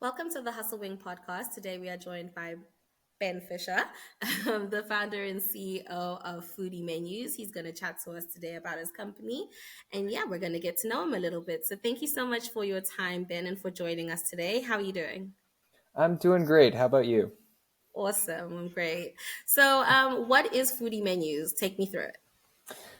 Welcome to the Hustle Wing podcast. Today we are joined by Ben Fisher, the founder and CEO of Foodi-Menus. He's going to chat to us today about his company. And yeah, we're going to get to know him a little bit. So thank you so much for your time, Ben, and for joining us today. How are you doing? I'm doing great. How about you? Awesome. I'm great. So, what is Foodi-Menus? Take me through it.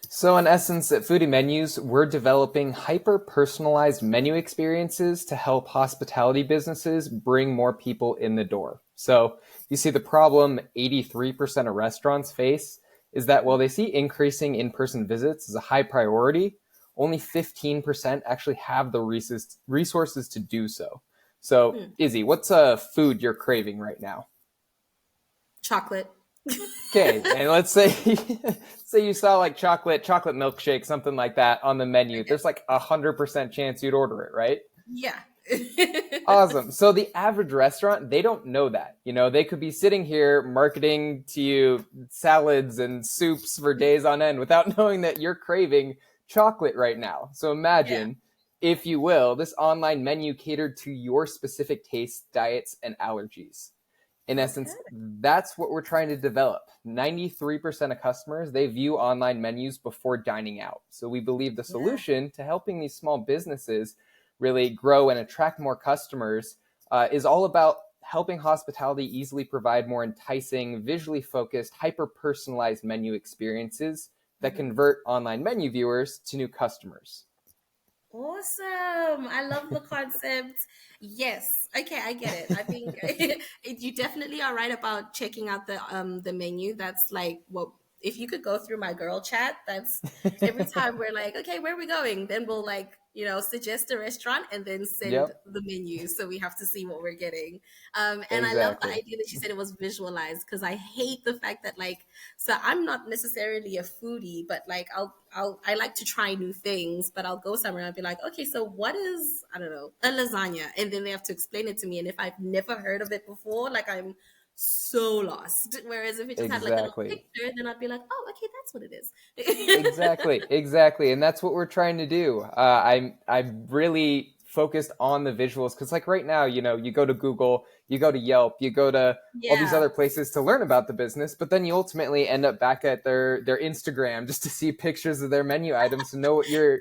So, in essence, at Foodi-Menus, we're developing hyper personalized menu experiences to help hospitality businesses bring more people in the door. So, you see, the problem 83% of restaurants face is that while they see increasing in person visits as a high priority, only 15% actually have the resources to do so. So, Hmm. Izzy, what's a food you're craving right now? Chocolate. Okay, and let's say say you saw like chocolate milkshake, something like that on the menu. There's like 100% chance you'd order it, right? Yeah. Awesome. So the average restaurant, they don't know that. They could be sitting here marketing to you salads and soups for days on end without knowing that you're craving chocolate right now. So Yeah. imagine, if you will, this online menu catered to your specific tastes, diets, and allergies. In Okay. essence, that's what we're trying to develop. 93% of customers, they view online menus before dining out. So we believe the Yeah. solution to helping these small businesses really grow and attract more customers is all about helping hospitality easily provide more enticing, visually focused, hyper personalized menu experiences that Mhm. convert online menu viewers to new customers. Awesome. I love the concept. Yes. Okay, I get it. I think you definitely are right about checking out the menu. That's like what if you could go through my girl chat, that's every time we're like, okay, where are we going? Then we'll suggest a restaurant and then send Yep, the menu. So we have to see what we're getting. And I love the exactly. idea that you said it was visualized because I hate the fact that so I'm not necessarily a foodie, but I like to try new things, but I'll go somewhere and I'll be like, okay, so what is, I don't know, a lasagna? And then they have to explain it to me. And if I've never heard of it before, I'm so lost. Whereas if it just had like a little Exactly. picture, then I'd be like, oh, okay, that's what it is. Exactly, and that's what we're trying to do. I'm really focused on the visuals because, like right now, you go to Google, you go to Yelp, you go to all these Yeah. other places to learn about the business, but then you ultimately end up back at their Instagram just to see pictures of their menu items to know what you're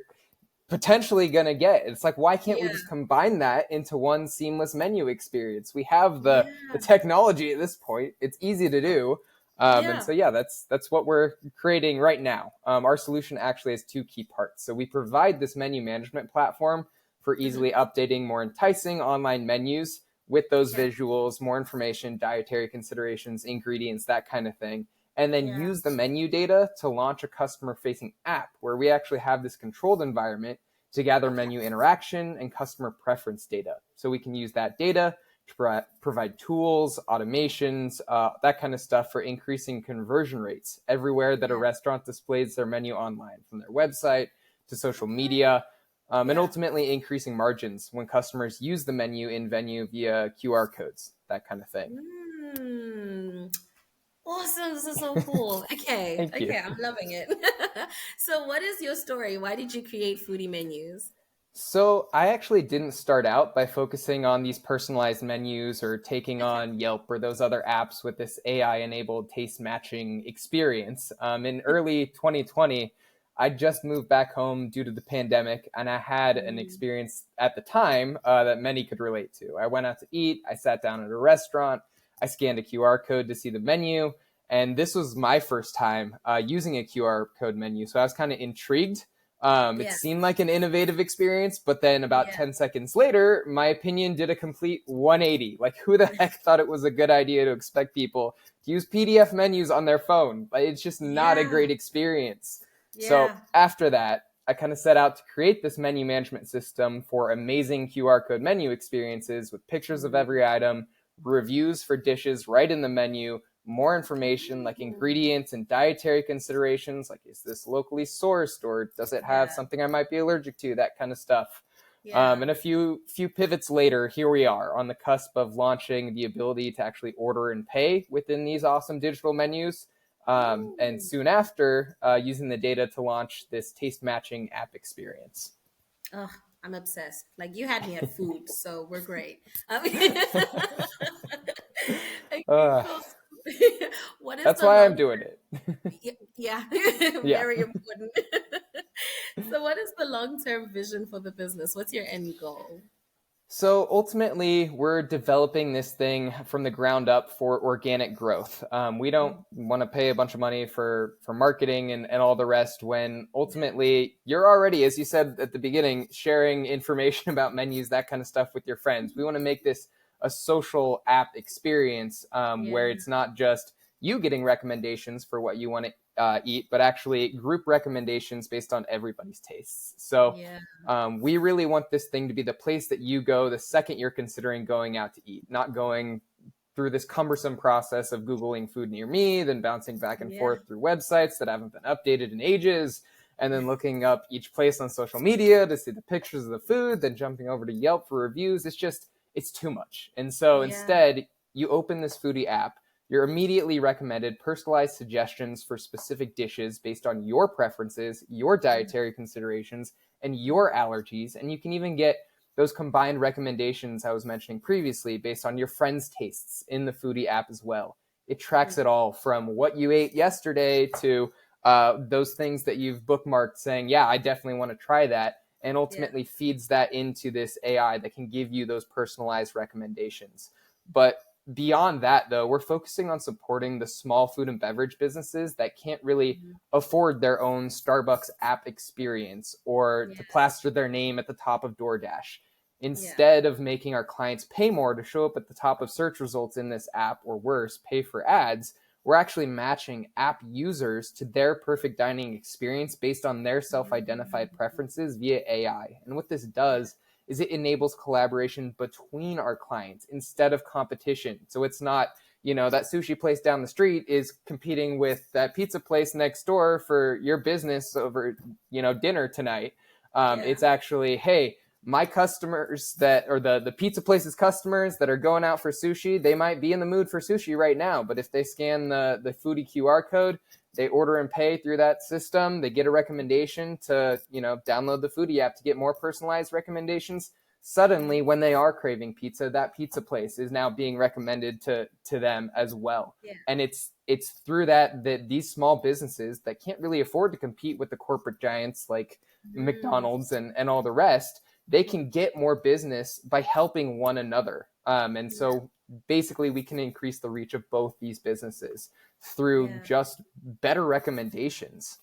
potentially gonna get. It's like, why can't we Yeah. just combine that into one seamless menu experience? We have the Yeah. technology at this point. It's easy to do. And Yeah. so yeah, that's what we're creating right now. Our solution actually has two key parts. So we provide this menu management platform for Mhm. easily updating more enticing online menus with those Okay. visuals, more information, dietary considerations, ingredients, that kind of thing, and then Yeah. use the menu data to launch a customer facing app where we actually have this controlled environment to gather Okay. menu interaction and customer preference data. So we can use that data to provide tools, automations, that kind of stuff for increasing conversion rates everywhere that a Yeah. restaurant displays their menu online, from their website to social Okay. media, and Yeah. ultimately increasing margins when customers use the menu in venue via QR codes, that kind of thing. Mm. Awesome. This is so cool. Okay. Thank you. Okay. I'm loving it. So, what is your story? Why did you create Foodie Menus? So I actually didn't start out by focusing on these personalized menus or taking Okay. on Yelp or those other apps with this AI-enabled taste matching experience. In early 2020, I just moved back home due to the pandemic, and I had an Mm. experience at the time that many could relate to. I went out to eat, I sat down at a restaurant, I scanned a QR code to see the menu, and this was my first time using a QR code menu, so I was kind of intrigued. It Yeah. seemed like an innovative experience, but then about Yeah. 10 seconds later, my opinion did a complete 180. Like, who the heck thought it was a good idea to expect people to use PDF menus on their phone? Like, it's just not a Yeah. great experience. So, Yeah. after that, I kind of set out to create this menu management system for amazing QR code menu experiences with pictures of Mm. every item, reviews for dishes right in the menu, more information like Ooh. ingredients and dietary considerations, like is this locally sourced or does it have Yeah. something I might be allergic to, that kind of stuff. Yeah. And a few pivots later, here we are on the cusp of launching the ability to actually order and pay within these awesome digital menus. And Ooh. soon after, using the data to launch this taste matching app experience. Oh, I'm obsessed. Like you had me at food, so we're great. Okay, uh, cool. What is that's the why I'm long doing it. Yeah, Yeah. very important. So, what is the long-term vision for the business? What's your end goal? So ultimately, we're developing this thing from the ground up for organic growth. We don't Mm, want to pay a bunch of money for marketing and all the rest when yeah, ultimately you're already, as you said at the beginning, sharing information about menus, that kind of stuff with your friends. We want to make this a social app experience yeah, where it's not just you getting recommendations for what you want to eat, but actually group recommendations based on everybody's tastes. So yeah, we really want this thing to be the place that you go the second you're considering going out to eat, not going through this cumbersome process of Googling food near me, then bouncing back and yeah, forth through websites that haven't been updated in ages, and then looking up each place on social media to see the pictures of the food, then jumping over to Yelp for reviews. It's too much. And so yeah, instead, you open this foodie app. You're immediately recommended personalized suggestions for specific dishes based on your preferences, your mm, dietary considerations, and mm, your allergies. And you can even get those combined recommendations I was mentioning previously based on your friends' tastes in the Foodie app as well. It tracks it mm, all from what you ate yesterday to those things that you've bookmarked saying, yeah, I definitely want to try that, and yeah, ultimately feeds that into this AI that can give you those personalized recommendations. But beyond that, though, we're focusing on supporting the small food and beverage businesses that can't really mm, afford their own Starbucks app experience or yeah, to plaster their name at the top of DoorDash. yeah, Instead of making our clients pay more to show up at the top of search results in this app, or worse, pay for ads, we're actually matching app users to their perfect dining experience based on their self identified mm, preferences via AI. And what this yeah, does is it enables collaboration between our clients instead of competition. So it's not, that sushi place down the street is competing with that pizza place next door for your business over, dinner tonight. yeah, It's actually, hey, my customers that, or the pizza place's customers that are going out for sushi, they might be in the mood for sushi right now. But if they scan the Foodie QR code, they order and pay through that system, they get a recommendation to, download the Foodie app to get more personalized recommendations. yeah, Suddenly, when they are craving pizza, that pizza place is now being recommended to them as well. yeah, And it's through that these small businesses that can't really afford to compete with the corporate giants like mm, McDonald's and all the rest, they can get more business by helping one another. And yeah, so basically, we can increase the reach of both these businesses through yeah. just better recommendations.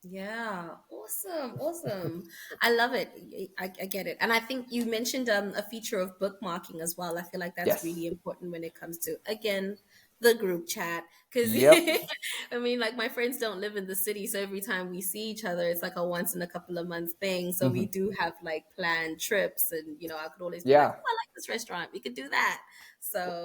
Yeah, awesome, awesome. I love it. I get it. And I think you mentioned a feature of bookmarking as well. I feel like that's really Yes. important when it comes to, again, the group chat. Because Yep. I mean, like my friends don't live in the city, so every time we see each other, it's like a once in a couple of months thing. So we Mhm. do have like planned trips, and I could always be like, Yeah. "Oh, I like this restaurant. We could do that."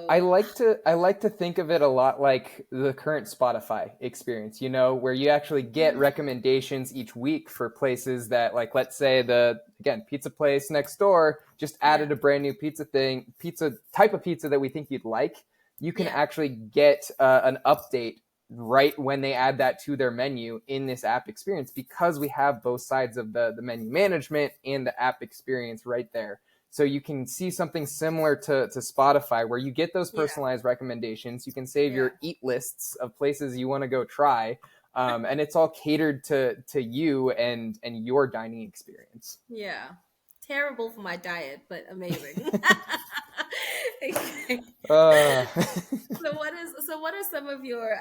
I So like to I like to think of it a lot like the current Spotify experience, where you actually get mm, recommendations each week for places that, like, let's say the again pizza place next door just yeah, added a brand new pizza type of pizza that we think you'd like. You can yeah, actually get an update right when they add that to their menu in this app experience because we have both sides of the menu management and the app experience right there. So you can see something similar to Spotify where you get those yeah, personalized recommendations. You can save yeah. your eat lists of places you want to go try. And it's all catered to you and your dining experience. Yeah. Terrible for my diet, but amazing. Okay. uh, So what are some of your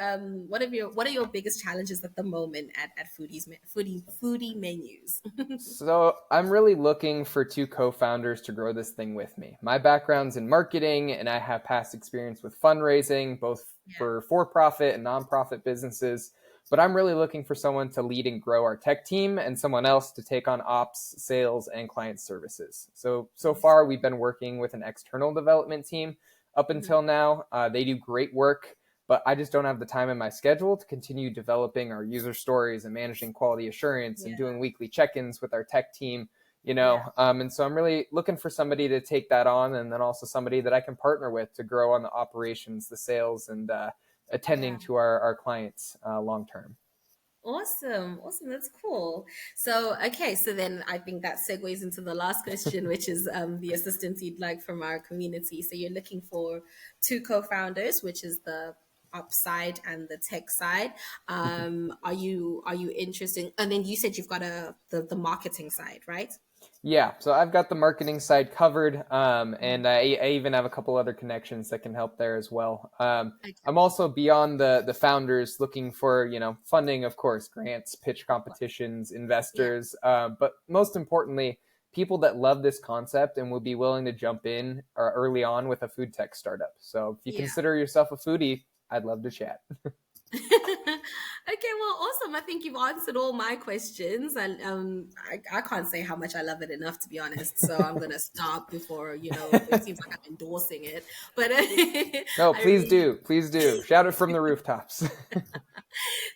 what are your biggest challenges at the moment at foodie menus? So I'm really looking for two co-founders to grow this thing with me. My background's in marketing, and I have past experience with fundraising, both Yeah. for-profit and nonprofit businesses. But I'm really looking for someone to lead and grow our tech team, and someone else to take on ops, sales, and client services. So far, we've been working with an external development team up Mhm. until now. They do great work, but I just don't have the time in my schedule to continue developing our user stories and managing quality assurance and Yeah. doing weekly check-ins with our tech team, Yeah. and so I'm really looking for somebody to take that on, and then also somebody that I can partner with to grow on the operations, the sales, and attending Yeah. to our clients long term. Awesome. Awesome. That's cool. So, okay. So then I think that segues into the last question, which is the assistance you'd like from our community. So you're looking for two co-founders, which is the ops side and the tech side. Are you interested? And then you said you've got the marketing side, right? Yeah, so I've got the marketing side covered, Mhm. and I even have a couple other connections that can help there as well. Okay. I'm also beyond the founders looking for funding, of course, grants, pitch competitions, Yeah. investors, but most importantly, people that love this concept and will be willing to jump in early on with a food tech startup. So if you Yeah. consider yourself a foodie, I'd love to chat. Okay, well, awesome. I think you've answered all my questions, and I can't say how much I love it enough, to be honest. So I'm gonna stop before it seems like I'm endorsing it. But No, I please really do, please do, shout it from the rooftops.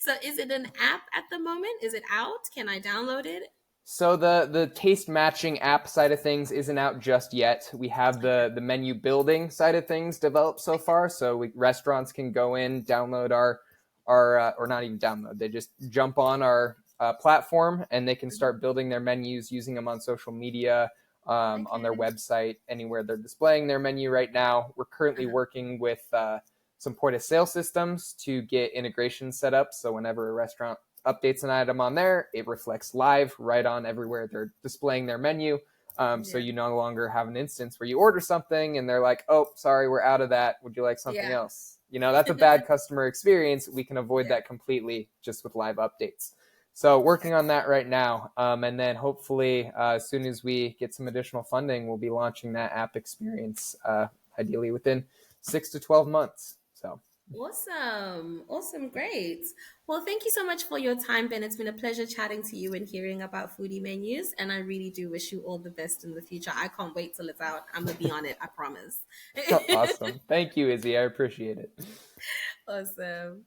so is it an app at the moment? Is it out? Can I download it? So the taste matching app side of things isn't out just yet. We have Okay, the menu building side of things developed so okay, far. So restaurants can go in, download our or not even download. They just jump on our platform and they can mhm, start building their menus using them on social media, on their okay, website, anywhere they're displaying their menu right now. We're currently uh-huh, working with some point of sale systems to get integration set up. So whenever a restaurant updates an item on there, it reflects live right on everywhere they're displaying their menu. So yeah, you no longer have an instance where you order something and they're like, oh, sorry, we're out of that. Would you like something yeah, else? That's a bad customer experience. We can avoid yeah. that completely just with live updates. So Okay. working on that right now. And then hopefully, as soon as we get some additional funding, we'll be launching that app experience, ideally within 6 to 12 months. So Awesome. Awesome. Great. Well, thank you so much for your time, Ben. It's been a pleasure chatting to you and hearing about Foodi-Menus. And I really do wish you all the best in the future. I can't wait till it's out. I'm going to be on it. I promise. awesome. Thank you, Izzy. I appreciate it. Awesome.